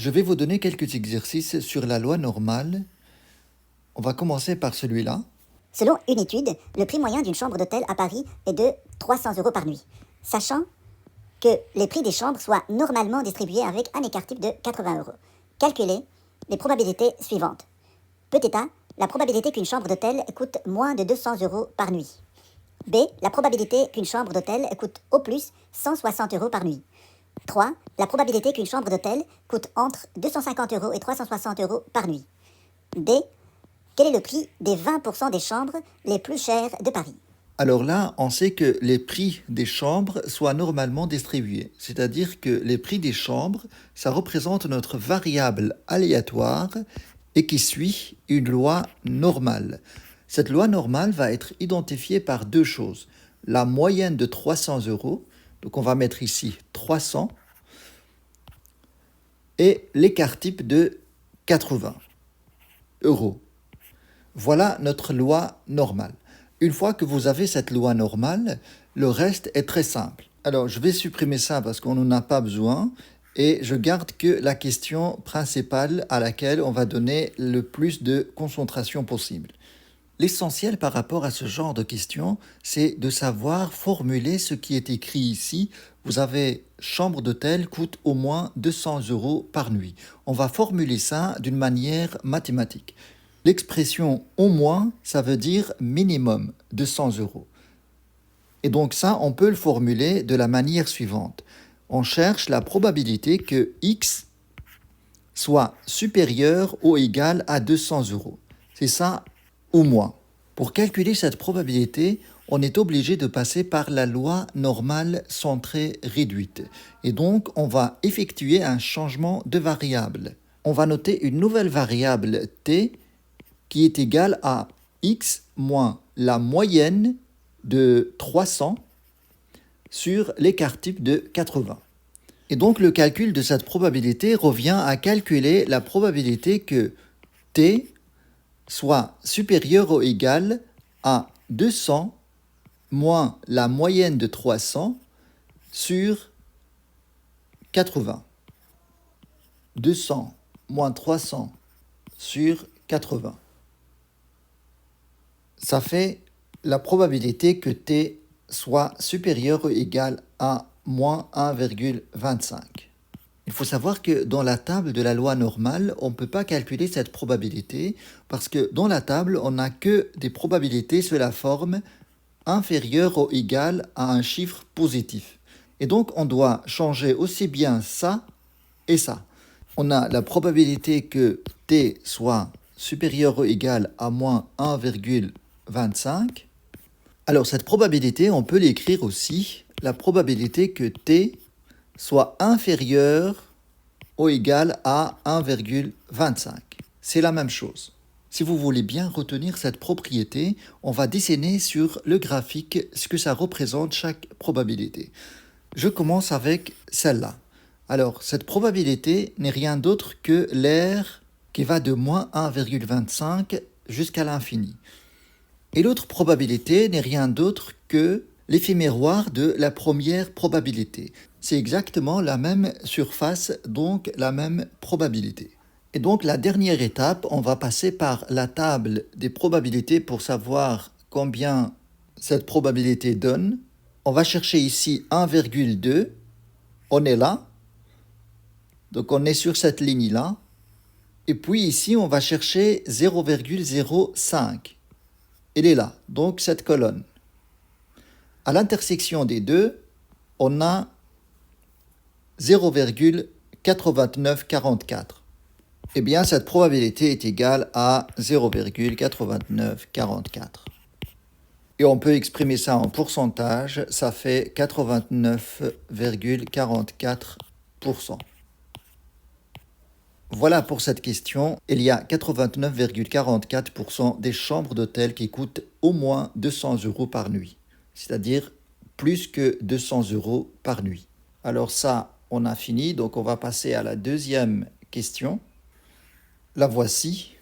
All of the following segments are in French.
Je vais vous donner quelques exercices sur la loi normale. On va commencer par celui-là. Selon une étude, le prix moyen d'une chambre d'hôtel à Paris est de 300 euros par nuit. Sachant que les prix des chambres soient normalement distribués avec un écart type de 80 euros. Calculez les probabilités suivantes. Petit a, la probabilité qu'une chambre d'hôtel coûte moins de 200 euros par nuit. B, la probabilité qu'une chambre d'hôtel coûte au plus 160 euros par nuit. 3, la probabilité qu'une chambre d'hôtel coûte entre 250 euros et 360 euros par nuit. D, quel est le prix des 20% des chambres les plus chères de Paris? Alors là, on sait que les prix des chambres soient normalement distribués. C'est-à-dire que les prix des chambres, ça représente notre variable aléatoire et qui suit une loi normale. Cette loi normale va être identifiée par deux choses. La moyenne de 300 euros, donc on va mettre ici 300, et l'écart type de 80 euros. Voilà notre loi normale. Une fois que vous avez cette loi normale, le reste est très simple. Alors, je vais supprimer ça parce qu'on n'en a pas besoin et je garde que la question principale à laquelle on va donner le plus de concentration possible. L'essentiel par rapport à ce genre de questions, c'est de savoir formuler ce qui est écrit ici. Vous avez chambre d'hôtel coûte au moins 200 euros par nuit. On va formuler ça d'une manière mathématique. L'expression au moins, ça veut dire minimum 200 euros. Et donc ça, on peut le formuler de la manière suivante. On cherche la probabilité que x soit supérieur ou égal à 200 euros. C'est ça, au moins. Pour calculer cette probabilité, on est obligé de passer par la loi normale centrée réduite. Et donc, on va effectuer un changement de variable. On va noter une nouvelle variable t qui est égale à x moins la moyenne de 300 sur l'écart type de 80. Et donc le calcul de cette probabilité revient à calculer la probabilité que t soit supérieur ou égal à 200 moins la moyenne de 300 sur 80. 200 moins 300 sur 80. Ça fait la probabilité que t soit supérieur ou égal à moins 1,25. Il faut savoir que dans la table de la loi normale, on ne peut pas calculer cette probabilité parce que dans la table, on n'a que des probabilités sous la forme inférieure ou égale à un chiffre positif. Et donc, on doit changer aussi bien ça et ça. On a la probabilité que t soit supérieur ou égal à moins 1,25. Alors, cette probabilité, on peut l'écrire aussi, la probabilité que t soit inférieur ou égal à 1,25. C'est la même chose. Si vous voulez bien retenir cette propriété, on va dessiner sur le graphique ce que ça représente chaque probabilité. Je commence avec celle-là. Alors, cette probabilité n'est rien d'autre que l'air qui va de moins 1,25 jusqu'à l'infini. Et l'autre probabilité n'est rien d'autre que l'effet miroir de la première probabilité. C'est exactement la même surface, donc la même probabilité. Et donc la dernière étape, on va passer par la table des probabilités pour savoir combien cette probabilité donne. On va chercher ici 1,2. On est là. Donc on est sur cette ligne-là. Et puis ici, on va chercher 0,05. Elle est là, donc cette colonne. À l'intersection des deux, on a 0,8944. Eh bien, cette probabilité est égale à 0,8944. Et on peut exprimer ça en pourcentage, ça fait 89,44%. Voilà pour cette question. Il y a 89,44% des chambres d'hôtel qui coûtent au moins 200 euros par nuit, c'est-à-dire plus que 200 euros par nuit. Alors ça, on a fini, donc on va passer à la deuxième question. La voici.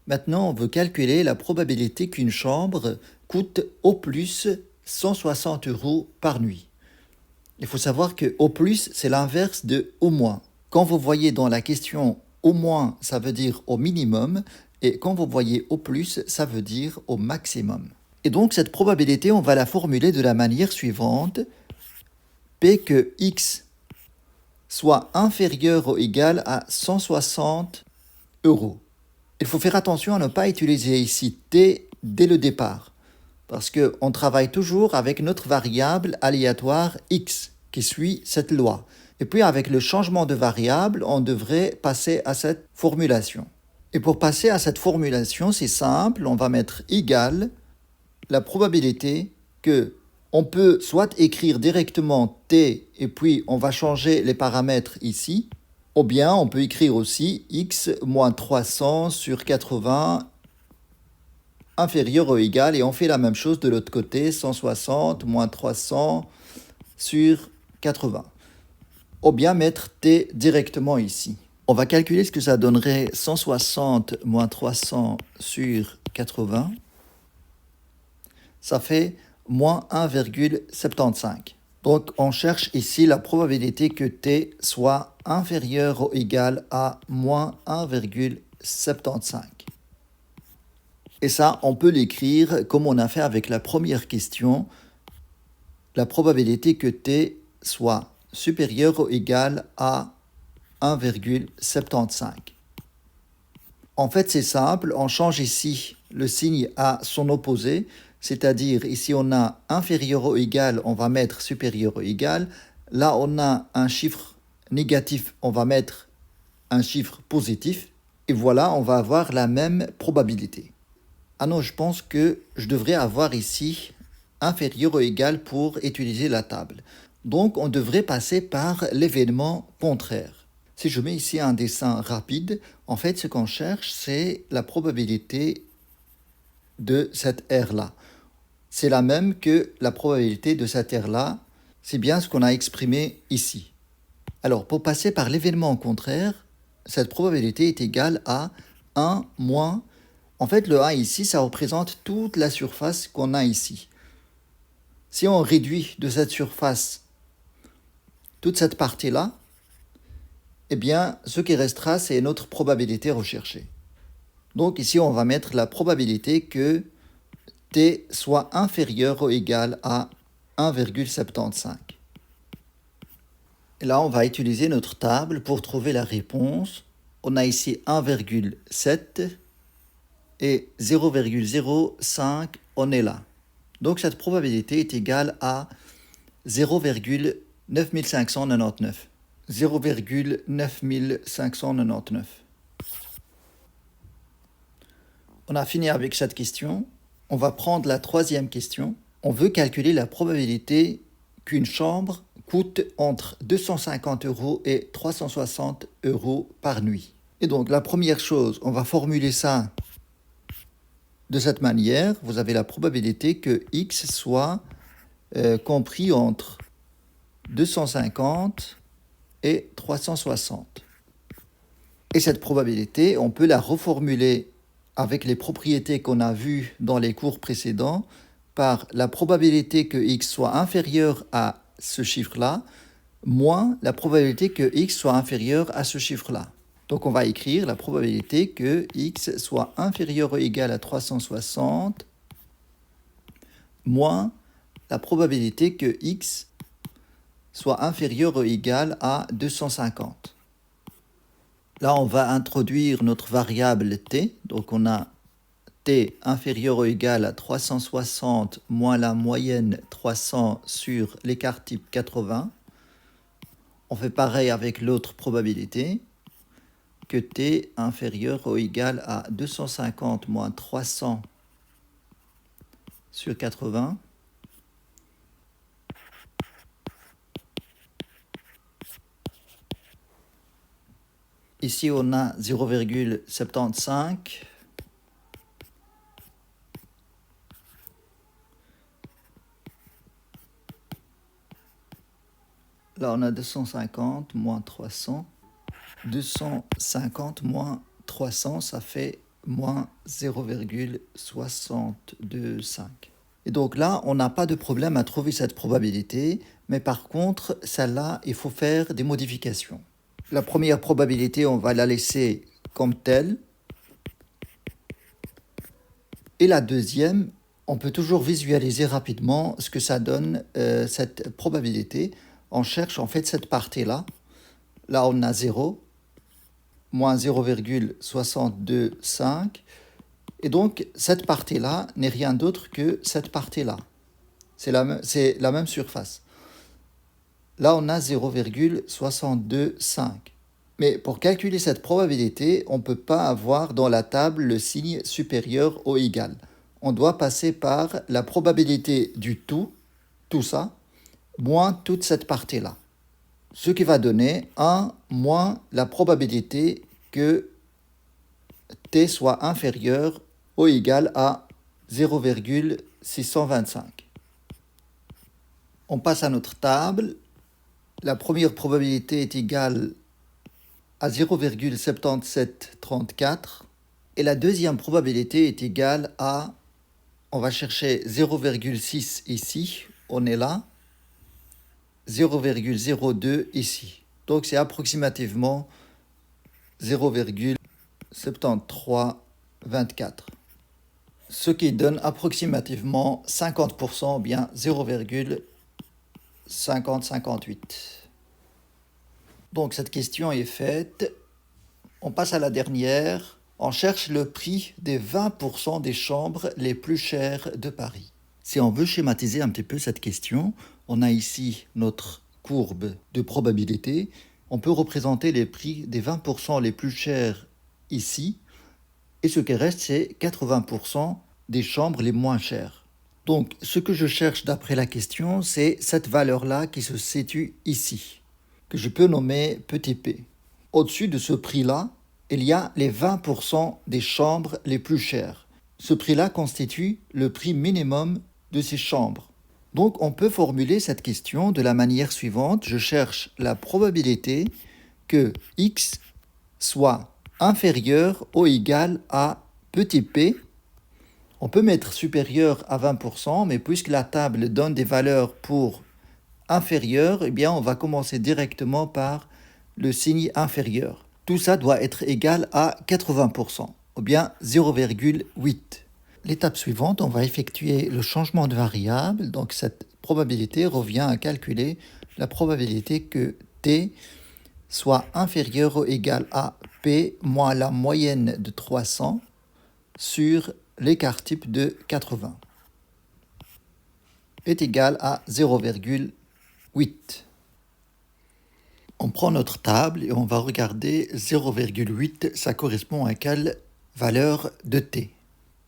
Maintenant, on veut calculer la probabilité qu'une chambre coûte au plus 160 euros par nuit. Il faut savoir que au plus, c'est l'inverse de au moins. Quand vous voyez dans la question au moins, ça veut dire au minimum, et quand vous voyez au plus, ça veut dire au maximum. Et donc cette probabilité, on va la formuler de la manière suivante. P que x soit inférieur ou égal à 160 euros. Il faut faire attention à ne pas utiliser ici t dès le départ, parce qu'on travaille toujours avec notre variable aléatoire x qui suit cette loi. Et puis avec le changement de variable, on devrait passer à cette formulation. Et pour passer à cette formulation, c'est simple, on va mettre égal la probabilité que on peut soit écrire directement t et puis on va changer les paramètres ici, ou bien on peut écrire aussi x moins 300 sur 80 inférieur ou égal, et on fait la même chose de l'autre côté, 160 moins 300 sur 80. Ou bien mettre t directement ici. On va calculer ce que ça donnerait 160 moins 300 sur 80. Ça fait moins 1,75. Donc on cherche ici la probabilité que t soit inférieur ou égal à moins 1,75. Et ça, on peut l'écrire comme on a fait avec la première question. La probabilité que t soit supérieur ou égal à 1,75. En fait, c'est simple, on change ici le signe à son opposé, c'est-à-dire ici on a inférieur ou égal, on va mettre supérieur ou égal. Là, on a un chiffre négatif, on va mettre un chiffre positif. Et voilà, on va avoir la même probabilité. Ah non, je pense que je devrais avoir ici inférieur ou égal pour utiliser la table. Donc, on devrait passer par l'événement contraire. Si je mets ici un dessin rapide, en fait, ce qu'on cherche, c'est la probabilité de cette R-là. C'est la même que la probabilité de cette R-là. C'est bien ce qu'on a exprimé ici. Alors, pour passer par l'événement contraire, cette probabilité est égale à 1 moins... En fait, le 1 ici, ça représente toute la surface qu'on a ici. Si on réduit de cette surface toute cette partie-là, eh bien, ce qui restera, c'est notre probabilité recherchée. Donc ici, on va mettre la probabilité que t soit inférieur ou égal à 1,75. Et là, on va utiliser notre table pour trouver la réponse. On a ici 1,7 et 0,05, on est là. Donc cette probabilité est égale à 0,9599. 0,9599. On a fini avec cette question. On va prendre la troisième question. On veut calculer la probabilité qu'une chambre coûte entre 250 euros et 360 euros par nuit. Et donc la première chose, on va formuler ça de cette manière. Vous avez la probabilité que x soit compris entre 250 et 360. Et cette probabilité, on peut la reformuler avec les propriétés qu'on a vues dans les cours précédents par la probabilité que x soit inférieur à ce chiffre-là, moins la probabilité que x soit inférieur à ce chiffre-là. Donc on va écrire la probabilité que x soit inférieur ou égal à 360 moins la probabilité que x soit inférieur ou égal à 250. Là, on va introduire notre variable t. Donc on a t inférieur ou égal à 360 moins la moyenne 300 sur l'écart type 80. On fait pareil avec l'autre probabilité, que t inférieur ou égal à 250 moins 300 sur 80. Ici, on a 0,75. Là, on a 250 moins 300. 250 moins 300, ça fait moins 0,625. Et donc là, on n'a pas de problème à trouver cette probabilité, mais par contre, celle-là, il faut faire des modifications. La première probabilité, on va la laisser comme telle. Et la deuxième, on peut toujours visualiser rapidement ce que ça donne, cette probabilité. On cherche en fait cette partie-là. Là, on a 0, moins 0,625. Et donc, cette partie-là n'est rien d'autre que cette partie-là. C'est la même surface. Là, on a 0,625. Mais pour calculer cette probabilité, on ne peut pas avoir dans la table le signe supérieur ou égal. On doit passer par la probabilité du tout ça, moins toute cette partie-là. Ce qui va donner 1 moins la probabilité que t soit inférieur ou égal à 0,625. On passe à notre table. La première probabilité est égale à 0,7734 et la deuxième probabilité est égale à, on va chercher 0,6 ici, on est là, 0,02 ici. Donc c'est approximativement 0,7324. Ce qui donne approximativement 50%, bien 0,5058. Donc cette question est faite. On passe à la dernière. On cherche le prix des 20% des chambres les plus chères de Paris. Si on veut schématiser un petit peu cette question, on a ici notre courbe de probabilité. On peut représenter les prix des 20% les plus chers ici. Et ce qui reste, c'est 80% des chambres les moins chères. Donc ce que je cherche d'après la question, c'est cette valeur-là qui se situe ici, que je peux nommer petit p. Au-dessus de ce prix-là, il y a les 20% des chambres les plus chères. Ce prix-là constitue le prix minimum de ces chambres. Donc on peut formuler cette question de la manière suivante. Je cherche la probabilité que x soit inférieur ou égal à petit p. On peut mettre supérieur à 20%, mais puisque la table donne des valeurs pour inférieur, eh bien on va commencer directement par le signe inférieur. Tout ça doit être égal à 80%, ou bien 0,8. L'étape suivante, on va effectuer le changement de variable. Donc cette probabilité revient à calculer la probabilité que t soit inférieur ou égal à p moins la moyenne de 300 sur l'écart type de 80 est égal à 0,8. On prend notre table et on va regarder 0,8, ça correspond à quelle valeur de t.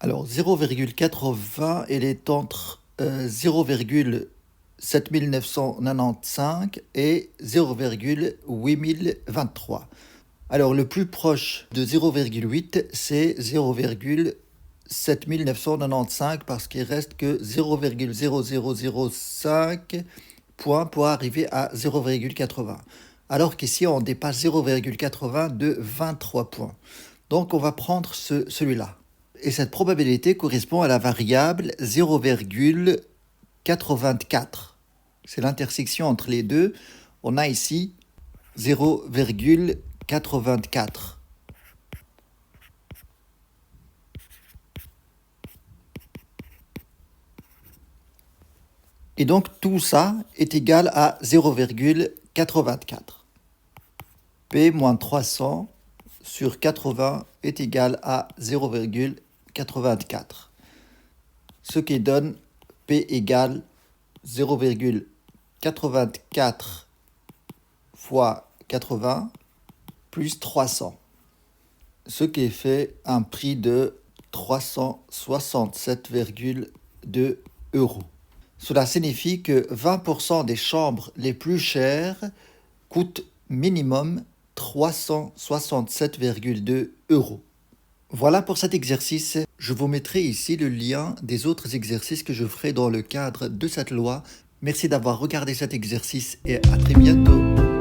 Alors 0,80, elle est entre 0,7995 et 0,8023. Alors le plus proche de 0,8, c'est 0,7995 parce qu'il reste que 0,0005 points pour arriver à 0,80. Alors qu'ici, on dépasse 0,80 de 23 points. Donc, on va prendre celui-là. Et cette probabilité correspond à la variable 0,84. C'est l'intersection entre les deux. On a ici 0,84. Et donc, tout ça est égal à 0,84. P moins 300 sur 80 est égal à 0,84. Ce qui donne P égale 0,84 fois 80 plus 300. Ce qui fait un prix de 367,2 euros. Cela signifie que 20% des chambres les plus chères coûtent minimum 367,2 euros. Voilà pour cet exercice. Je vous mettrai ici le lien des autres exercices que je ferai dans le cadre de cette loi. Merci d'avoir regardé cet exercice et à très bientôt.